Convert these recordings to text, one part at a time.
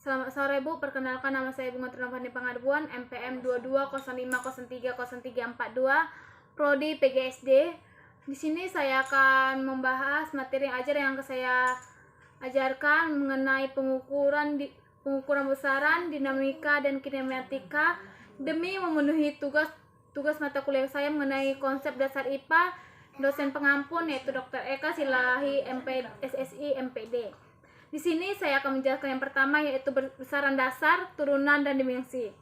Selamat sore Bu, perkenalkan nama saya Bunga Trinovanti Pangaduan, MPM 2205030342, Prodi PGSD. Di sini saya akan membahas materi ajar yang saya ajarkan mengenai pengukuran besaran, dinamika dan kinematika demi memenuhi tugas mata kuliah saya mengenai konsep dasar IPA. Dosen pengampun yaitu Dr. Eka Silahi SSI MPD. Di sini saya akan menjelaskan yang pertama, yaitu besaran dasar, turunan, dan dimensi.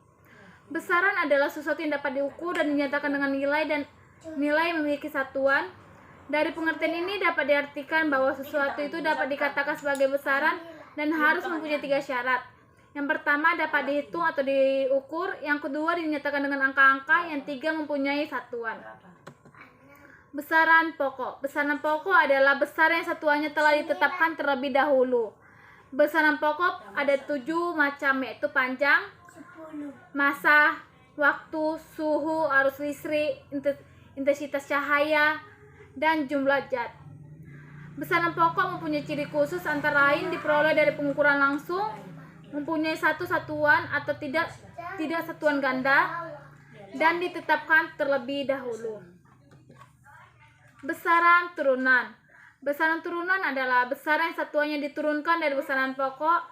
Besaran adalah sesuatu yang dapat diukur dan dinyatakan dengan nilai dan nilai memiliki satuan. Dari pengertian ini dapat diartikan bahwa sesuatu itu dapat dikatakan sebagai besaran dan harus mempunyai 3 syarat. Yang pertama dapat dihitung atau diukur, yang kedua dinyatakan dengan angka-angka, yang tiga mempunyai satuan. Besaran pokok. Besaran pokok adalah besaran yang satuannya telah ditetapkan terlebih dahulu. Besaran pokok ada 7 macam, yaitu panjang, massa, waktu, suhu, arus listrik, intensitas cahaya, dan jumlah zat. Besaran pokok mempunyai ciri khusus, antara lain diperoleh dari pengukuran langsung, mempunyai satu satuan atau tidak satuan ganda, dan ditetapkan terlebih dahulu. Besaran turunan. Besaran turunan adalah besaran yang satuannya diturunkan dari besaran pokok.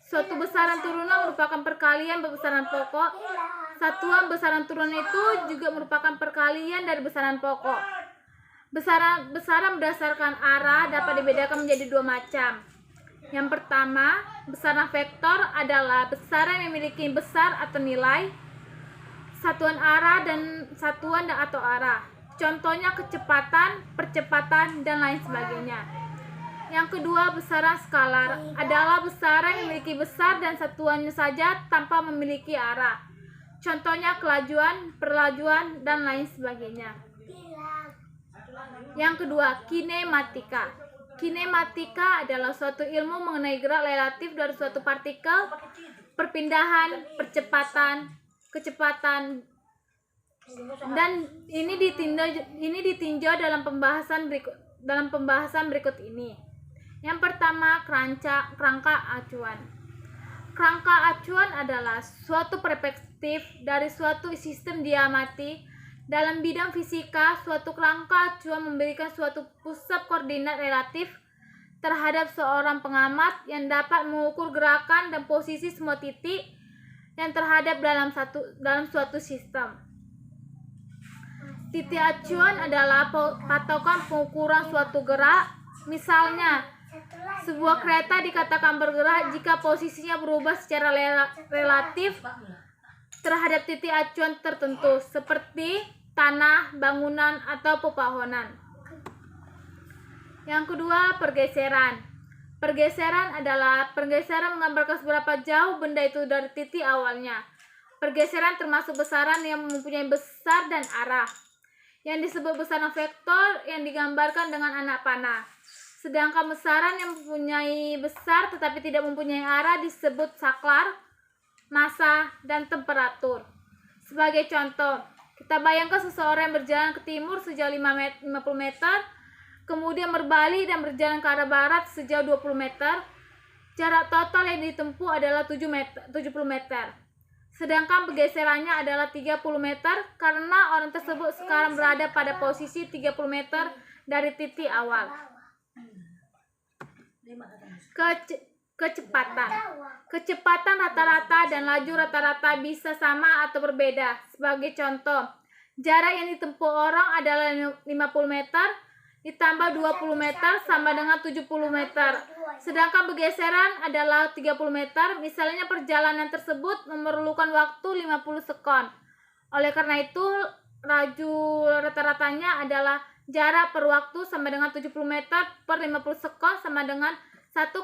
Suatu besaran turunan merupakan perkalian besaran pokok. Satuan besaran turunan itu juga merupakan perkalian dari besaran pokok. Besaran berdasarkan arah dapat dibedakan menjadi 2 macam. Yang pertama, besaran vektor adalah besaran yang memiliki besar atau nilai, satuan arah dan satuan atau arah. Contohnya kecepatan, percepatan, dan lain sebagainya. Yang kedua, besaran skalar adalah besaran yang memiliki besar dan satuannya saja tanpa memiliki arah. Contohnya kelajuan, perlajuan, dan lain sebagainya. Yang kedua, kinematika. Kinematika adalah suatu ilmu mengenai gerak relatif dari suatu partikel, perpindahan, percepatan, kecepatan, dan ini ditinjau dalam pembahasan berikut ini. Yang pertama, kerangka acuan. Kerangka acuan adalah suatu perspektif dari suatu sistem diamati. Dalam bidang fisika, suatu kerangka acuan memberikan suatu pusat koordinat relatif terhadap seorang pengamat yang dapat mengukur gerakan dan posisi semua titik yang terhadap dalam suatu sistem. Titik acuan adalah patokan pengukuran suatu gerak. Misalnya, sebuah kereta dikatakan bergerak jika posisinya berubah secara relatif terhadap titik acuan tertentu, seperti tanah, bangunan, atau pepohonan. Yang kedua, pergeseran. Pergeseran adalah pergeseran menggambarkan seberapa jauh benda itu dari titik awalnya. Pergeseran termasuk besaran yang mempunyai besar dan arah, yang disebut besaran vektor yang digambarkan dengan anak panah. Sedangkan besaran yang mempunyai besar tetapi tidak mempunyai arah disebut saklar, massa, dan temperatur. Sebagai contoh, kita bayangkan seseorang yang berjalan ke timur sejauh 50 meter, kemudian berbalik dan berjalan ke arah barat sejauh 20 meter. Jarak total yang ditempuh adalah 70 meter. Sedangkan pergeserannya adalah 30 meter karena orang tersebut sekarang berada pada posisi 30 meter dari titik awal. Kecepatan. Kecepatan rata-rata dan laju rata-rata bisa sama atau berbeda. Sebagai contoh, jarak yang ditempuh orang adalah 50 meter ditambah 20 meter sama dengan 70 meter. Sedangkan pergeseran adalah 30 meter. Misalnya perjalanan tersebut memerlukan waktu 50 sekon. Oleh karena itu, laju rata-ratanya adalah jarak per waktu sama dengan 70 meter per 50 sekon sama dengan 1,4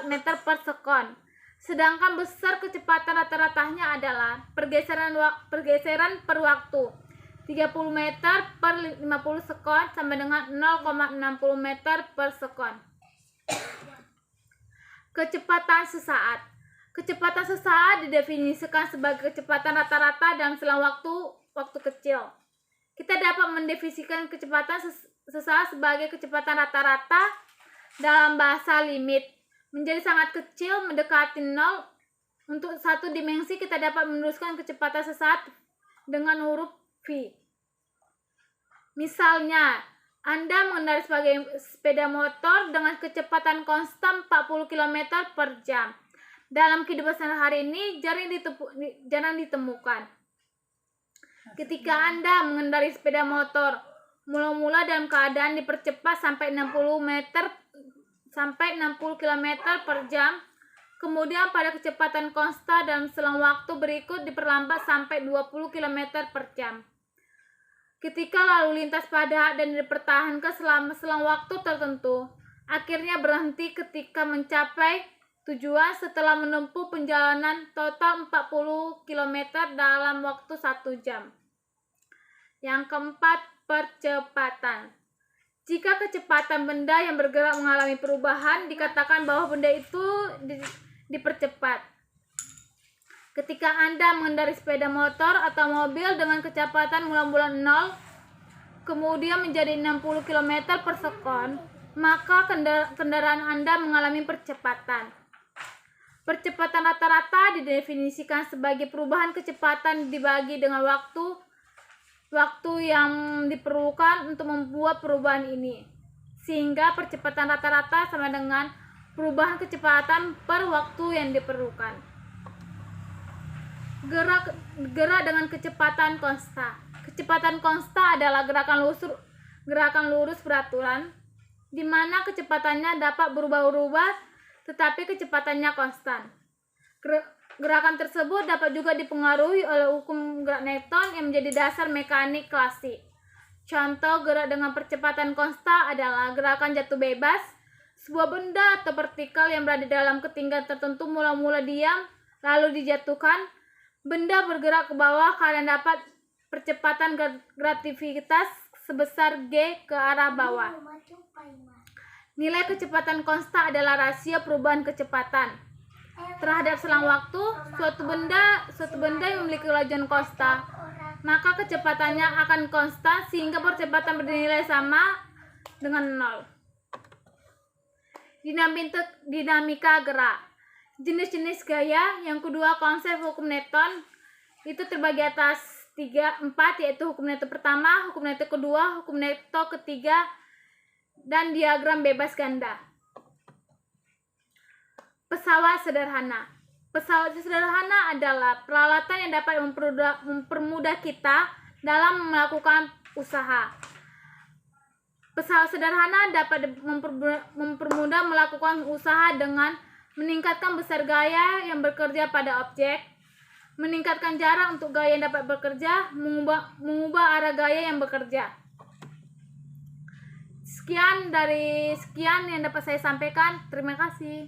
meter per sekon. Sedangkan besar kecepatan rata-ratanya adalah pergeseran per waktu 30 meter per 50 sekon sama dengan 0,60 meter per sekon. Kecepatan sesaat. Kecepatan sesaat didefinisikan sebagai kecepatan rata-rata dalam selang waktu kecil. Kita dapat mendefinisikan kecepatan sesaat sebagai kecepatan rata-rata dalam bahasa limit menjadi sangat kecil mendekati 0 Untuk satu dimensi kita dapat menuliskan kecepatan sesaat dengan huruf V. Misalnya, Anda mengendarai sebagai sepeda motor dengan kecepatan konstan 40 km per jam. Dalam kehidupan sehari-hari ini jarang ditemukan. Ketika Anda mengendarai sepeda motor, mula-mula dalam keadaan dipercepat sampai 60 km per jam, kemudian pada kecepatan konstan dalam selang waktu berikut diperlambat sampai 20 km per jam. Ketika lalu lintas padat dan dipertahankan selama selang waktu tertentu, akhirnya berhenti ketika mencapai tujuan setelah menempuh perjalanan total 40 km dalam waktu 1 jam. Yang keempat, percepatan. Jika kecepatan benda yang bergerak mengalami perubahan, dikatakan bahwa benda itu dipercepat. Ketika Anda mengendarai sepeda motor atau mobil dengan kecepatan mula-mula 0, kemudian menjadi 60 km per sekon, maka kendaraan Anda mengalami percepatan. Percepatan rata-rata didefinisikan sebagai perubahan kecepatan dibagi dengan waktu yang diperlukan untuk membuat perubahan ini, sehingga percepatan rata-rata sama dengan perubahan kecepatan per waktu yang diperlukan. Gerak dengan kecepatan konstan. Kecepatan konstan adalah gerakan lurus beraturan, di mana kecepatannya dapat berubah-ubah tetapi kecepatannya konstan. Gerakan tersebut dapat juga dipengaruhi oleh hukum gerak Newton yang menjadi dasar mekanik klasik. Contoh gerak dengan percepatan konstan adalah gerakan jatuh bebas. Sebuah benda atau partikel yang berada dalam ketinggian tertentu mula-mula diam, lalu dijatuhkan. Benda bergerak ke bawah karena dapat percepatan gravitasi sebesar G ke arah bawah. Nilai kecepatan konstan adalah rasio perubahan kecepatan terhadap selang waktu. Suatu benda yang memiliki kelajuan konstan, maka kecepatannya akan konstan sehingga percepatan bernilai sama dengan 0. Dinamika gerak. Jenis-jenis gaya. Yang kedua, konsep hukum Newton itu terbagi atas 4, yaitu hukum Newton pertama, hukum Newton kedua, hukum Newton ketiga, dan diagram bebas ganda. Pesawat sederhana. Pesawat sederhana adalah peralatan yang dapat mempermudah kita dalam melakukan usaha. Pesawat sederhana dapat mempermudah melakukan usaha dengan meningkatkan besar gaya yang bekerja pada objek, meningkatkan jarak untuk gaya yang dapat bekerja, mengubah arah gaya yang bekerja. Sekian yang dapat saya sampaikan. Terima kasih.